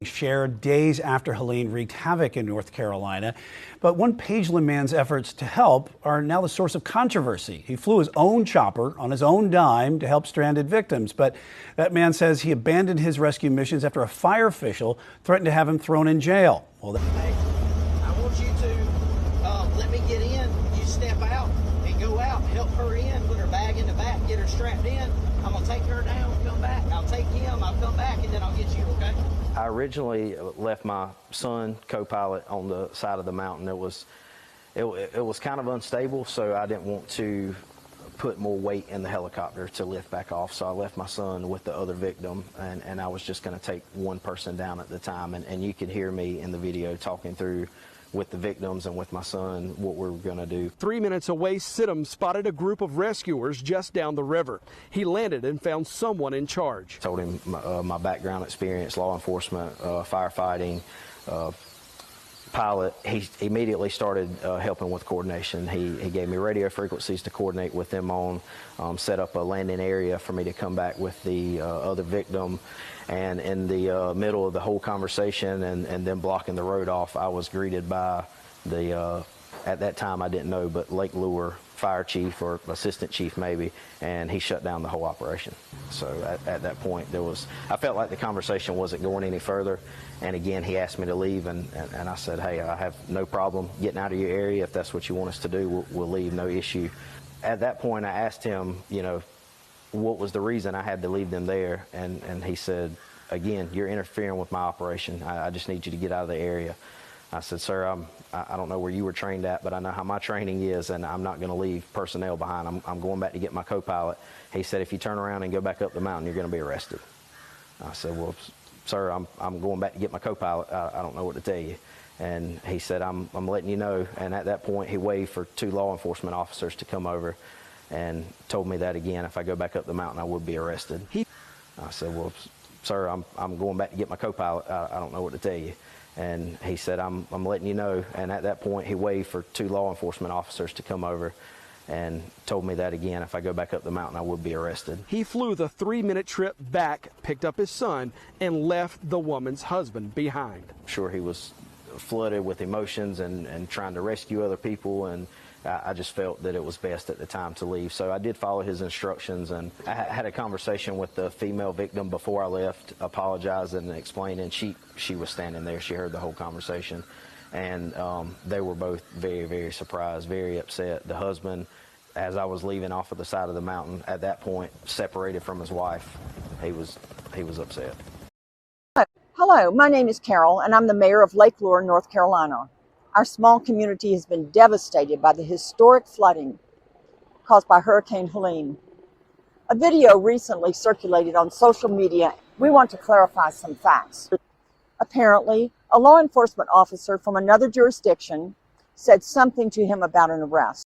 shared days after Helene wreaked havoc in North Carolina. But one Pageland man's efforts to help are now the source of controversy. He flew his own chopper on his own dime to help stranded victims. But that man says he abandoned his rescue missions after a fire official threatened to have him thrown in jail. Well, hey, I want you to let me get in. You step out and go out, help her in, put her bag in the back, get her strapped in. I'm going to take her down, come back. I'll take him, I'll come back, and then I'll get you, okay? I originally left my son, co-pilot, on the side of the mountain. It was kind of unstable, so I didn't want to put more weight in the helicopter to lift back off. So I left my son with the other victim, and I was just going to take one person down at the time. And you could hear me in the video talking through with the victims and with my son what we're going to do. 3 minutes away, Sidham spotted a group of rescuers just down the river. He landed and found someone in charge. Told him my background experience, law enforcement, firefighting, pilot. He immediately started helping with coordination. He gave me radio frequencies to coordinate with them on, set up a landing area for me to come back with the other victim. And in the middle of the whole conversation and then blocking the road off, I was greeted by the, at that time I didn't know, but Lake Lure fire chief or assistant chief maybe, and he shut down the whole operation. So at that point I felt like the conversation wasn't going any further. And again, he asked me to leave, and I said, hey, I have no problem getting out of your area. If that's what you want us to do, we'll leave, no issue. At that point, I asked him, what was the reason I had to leave them there, and he said, again, you're interfering with my operation. I just need you to get out of the area. I said, sir, I don't know where you were trained at, but I know how my training is, and I'm not going to leave personnel behind. I'm going back to get my co-pilot. He said, if you turn around and go back up the mountain, you're going to be arrested. I said, well, sir, I'm going back to get my co-pilot. I don't know what to tell you. And he said, I'm letting you know. And at that point, he waved for 2 law enforcement officers to come over and told me that again, if I go back up the mountain, I would be arrested. I said, well, sir, I'm going back to get my co-pilot. I don't know what to tell you. And he said, I'm letting you know. And at that point, he waved for 2 law enforcement officers to come over and told me that again, if I go back up the mountain, I would be arrested. He flew the 3-minute trip back, picked up his son, and left the woman's husband behind. Sure, he was flooded with emotions and trying to rescue other people, and I just felt that it was best at the time to leave. So I did follow his instructions, and I had a conversation with the female victim before I left, apologized and explained, and she was standing there. She heard the whole conversation. And they were both very, very surprised, very upset. The husband, as I was leaving off of the side of the mountain, at that point, separated from his wife, he was upset. Hello, my name is Carol, and I'm the mayor of Lake Lure, North Carolina. Our small community has been devastated by the historic flooding caused by Hurricane Helene. A video recently circulated on social media. We want to clarify some facts. Apparently, a law enforcement officer from another jurisdiction said something to him about an arrest.